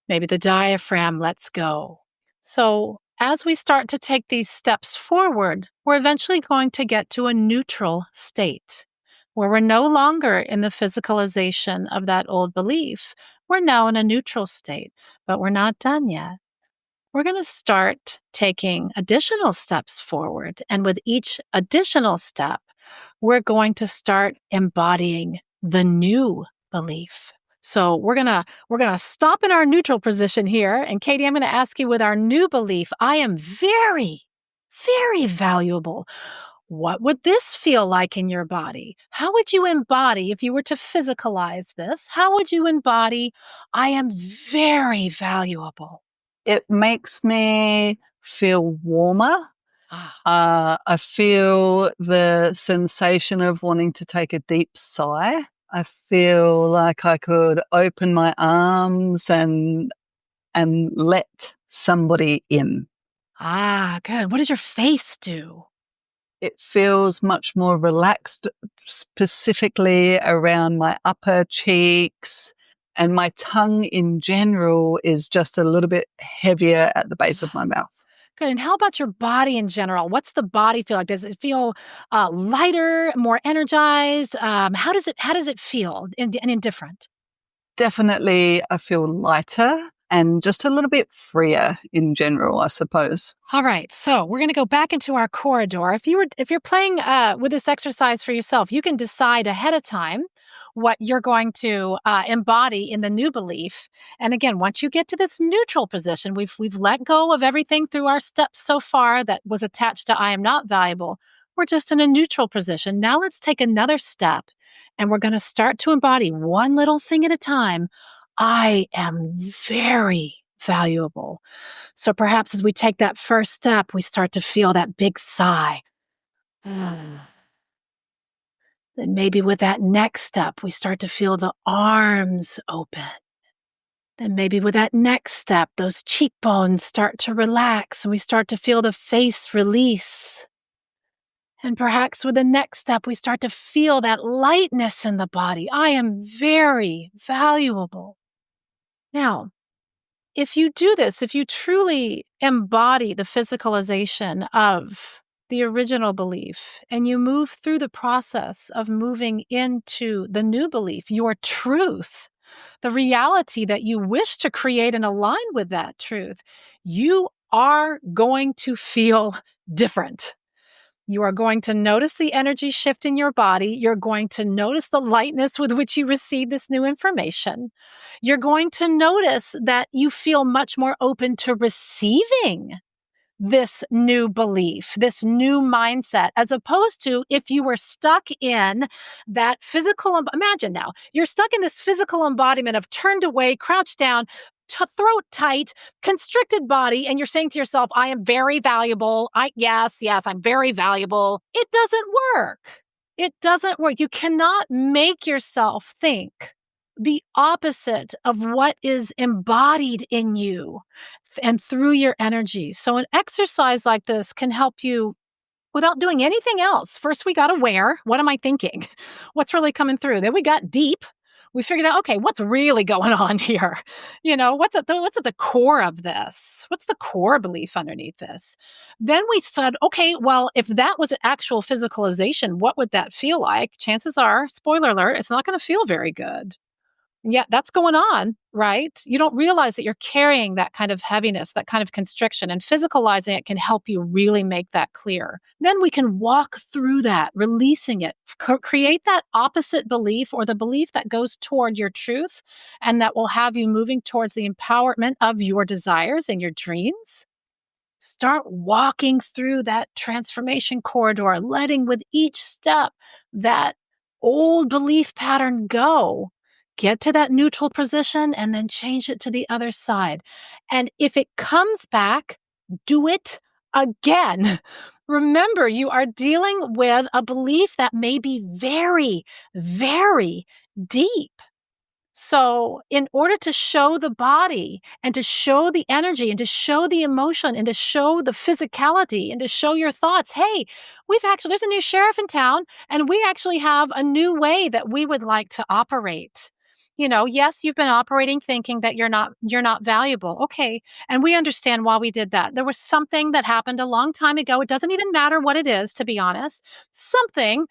Maybe the diaphragm lets go. So as we start to take these steps forward, we're eventually going to get to a neutral state where we're no longer in the physicalization of that old belief. We're now in a neutral state, but we're not done yet. We're going to start taking additional steps forward. And with each additional step, we're going to start embodying the new belief. So we're gonna stop in our neutral position here. And Katie, I'm going to ask you with our new belief, I am very, very valuable. What would this feel like in your body? How would you embody, if you were to physicalize this, how would you embody, I am very valuable? It makes me feel warmer. I feel the sensation of wanting to take a deep sigh. I feel like I could open my arms and let somebody in. Good. What does your face do? It feels much more relaxed, specifically around my upper cheeks, and my tongue in general is just a little bit heavier at the base of my mouth. Good. And how about your body in general? What's the body feel like? Does it feel lighter, more energized? How does it feel and different? Definitely, I feel lighter. and just a little bit freer in general, I suppose. All right, so we're going to go back into our corridor. If you're playing with this exercise for yourself, you can decide ahead of time what you're going to embody in the new belief. And again, once you get to this neutral position, we've let go of everything through our steps so far that was attached to I am not valuable. We're just in a neutral position. Now let's take another step, and we're going to start to embody one little thing at a time. I am very valuable. So perhaps as we take that first step, we start to feel that big sigh. Then maybe with that next step, we start to feel the arms open. Then maybe with that next step, those cheekbones start to relax and we start to feel the face release. And perhaps with the next step, we start to feel that lightness in the body. I am very valuable. Now, if you do this, if you truly embody the physicalization of the original belief and you move through the process of moving into the new belief, your truth, the reality that you wish to create and align with that truth, you are going to feel different. You are going to notice the energy shift in your body. You're going to notice the lightness with which you receive this new information. You're going to notice that you feel much more open to receiving this new belief, this new mindset, as opposed to if you were stuck in that physical, imagine now, you're stuck in this physical embodiment of turned away, crouched down, throat tight, constricted body, and you're saying to yourself, I am very valuable. Yes, I'm very valuable. It doesn't work. It doesn't work. You cannot make yourself think the opposite of what is embodied in you and through your energy. So an exercise like this can help you without doing anything else. First, we got aware. What am I thinking? What's really coming through? Then we got deep. We figured out, okay, what's really going on here? What's at the core of this? What's the core belief underneath this? Then we said, okay, well, if that was an actual physicalization, what would that feel like? Chances are, spoiler alert, it's not going to feel very good. Yeah, that's going on, right? You don't realize that you're carrying that kind of heaviness, that kind of constriction, and physicalizing it can help you really make that clear. Then we can walk through that, releasing it, create that opposite belief or the belief that goes toward your truth and that will have you moving towards the empowerment of your desires and your dreams. Start walking through that transformation corridor, letting with each step that old belief pattern go. Get to that neutral position and then change it to the other side. And if it comes back, do it again. Remember, you are dealing with a belief that may be very, very deep. So in order to show the body and to show the energy and to show the emotion and to show the physicality and to show your thoughts, hey, there's a new sheriff in town and we actually have a new way that we would like to operate. Yes, you've been operating thinking that you're not valuable. Okay. And we understand why we did that. There was something that happened a long time ago. It doesn't even matter what it is, to be honest. Something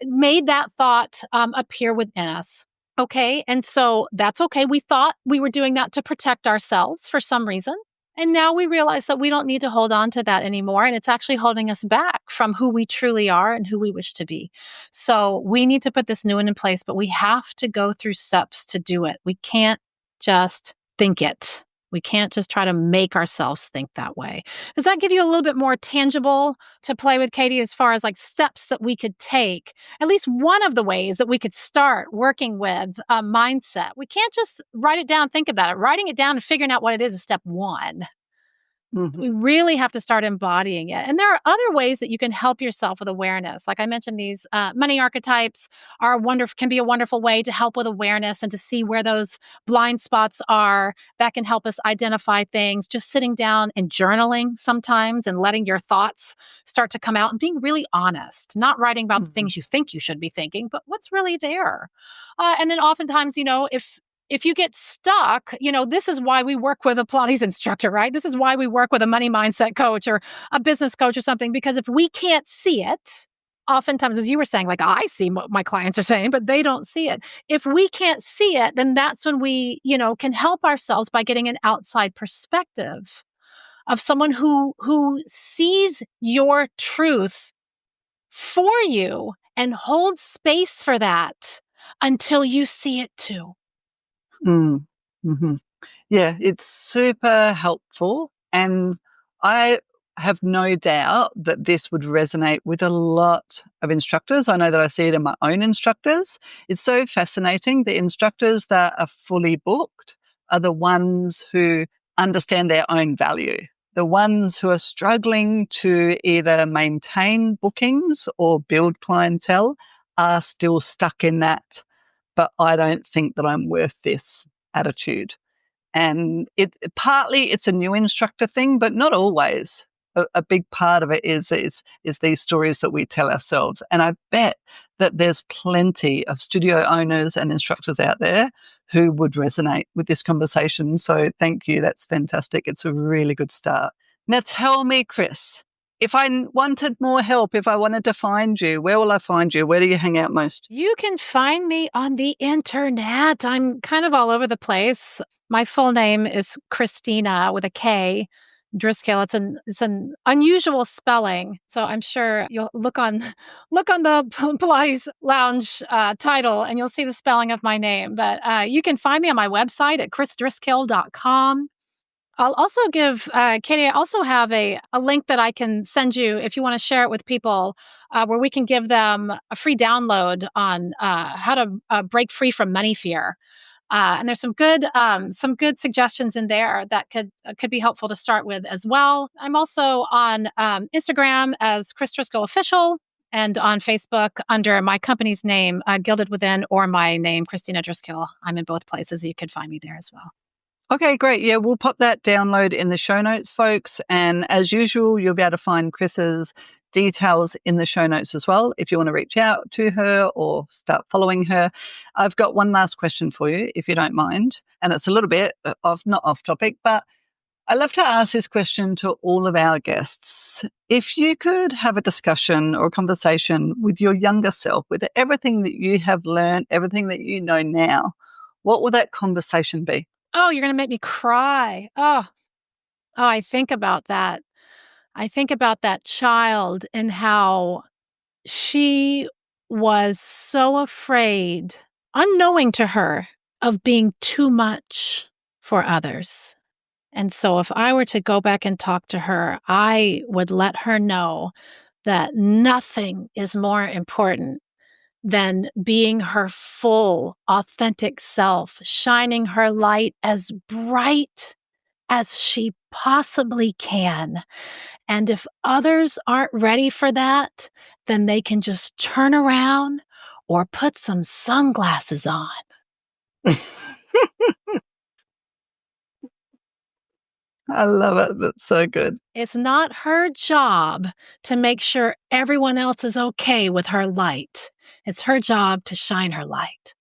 made that thought appear within us. Okay. And so that's okay. We thought we were doing that to protect ourselves for some reason. And now we realize that we don't need to hold on to that anymore. And it's actually holding us back from who we truly are and who we wish to be. So we need to put this new one in place, but we have to go through steps to do it. We can't just think it. We can't just try to make ourselves think that way. Does that give you a little bit more tangible to play with, Katie, as far as like steps that we could take? At least one of the ways that we could start working with a mindset. We can't just write it down, think about it. Writing it down and figuring out what it is step one. Mm-hmm. We really have to start embodying it. And there are other ways that you can help yourself with awareness. Like I mentioned, these money archetypes can be a wonderful way to help with awareness and to see where those blind spots are. That can help us identify things. Just sitting down and journaling sometimes and letting your thoughts start to come out and being really honest, not writing about the things you think you should be thinking, but what's really there. And then oftentimes, if you get stuck, this is why we work with a Pilates instructor, right? This is why we work with a money mindset coach or a business coach or something, because if we can't see it, oftentimes, as you were saying, like I see what my clients are saying, but they don't see it. If we can't see it, then that's when we, can help ourselves by getting an outside perspective of someone who sees your truth for you and holds space for that until you see it too. Mm-hmm. Yeah, it's super helpful. And I have no doubt that this would resonate with a lot of instructors. I know that I see it in my own instructors. It's so fascinating. The instructors that are fully booked are the ones who understand their own value. The ones who are struggling to either maintain bookings or build clientele are still stuck in that, but I don't think that I'm worth this attitude. And it's a new instructor thing, but not always. A big part of it is these stories that we tell ourselves. And I bet that there's plenty of studio owners and instructors out there who would resonate with this conversation. So thank you. That's fantastic. It's a really good start. Now tell me, Kris, if I wanted more help, if I wanted to find you, where will I find you? Where do you hang out most? You can find me on the internet. I'm kind of all over the place. My full name is Kristina with a K, Driskill. It's an unusual spelling, so I'm sure you'll look on the Pilates Lounge title, and you'll see the spelling of my name. But you can find me on my website at krisdriskill.com. I'll also give, Katie, I also have a link that I can send you if you want to share it with people, where we can give them a free download on how to break free from money fear. And there's some good suggestions in there that could be helpful to start with as well. I'm also on Instagram as Kris Driskill Official, and on Facebook under my company's name, Gilded Within, or my name, Kristina Driskill. I'm in both places. You could find me there as well. Okay, great. Yeah, we'll pop that download in the show notes, folks. And as usual, you'll be able to find Kris's details in the show notes as well if you want to reach out to her or start following her. I've got one last question for you, if you don't mind. And it's a little bit not off topic, but I love to ask this question to all of our guests. If you could have a discussion or a conversation with your younger self, with everything that you have learned, everything that you know now, what would that conversation be? Oh, you're going to make me cry. Oh, I think about that. I think about that child and how she was so afraid, unknowing to her, of being too much for others. And so if I were to go back and talk to her, I would let her know that nothing is more important than being her full, authentic self, shining her light as bright as she possibly can. And if others aren't ready for that, then they can just turn around or put some sunglasses on. I love it. That's so good. It's not her job to make sure everyone else is okay with her light. It's her job to shine her light.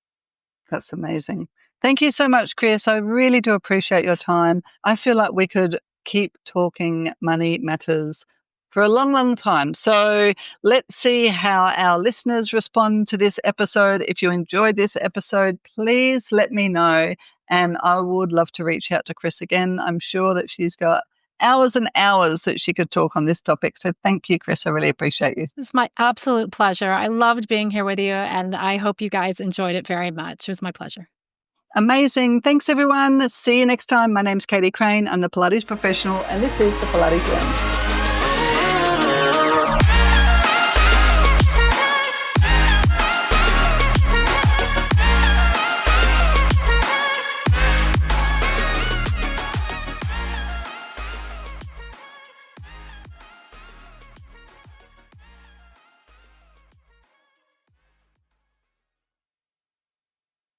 That's amazing. Thank you so much, Kris. I really do appreciate your time. I feel like we could keep talking money matters for a long, long time. So let's see how our listeners respond to this episode. If you enjoyed this episode, please let me know. And I would love to reach out to Kris again. I'm sure that she's got hours and hours that she could talk on this topic. So thank you, Kris. I really appreciate you. It's my absolute pleasure. I loved being here with you, and I hope you guys enjoyed it very much. It was my pleasure. Amazing. Thanks, everyone. See you next time. My name's Katie Crane. I'm the Pilates professional, and this is the Pilates Lounge.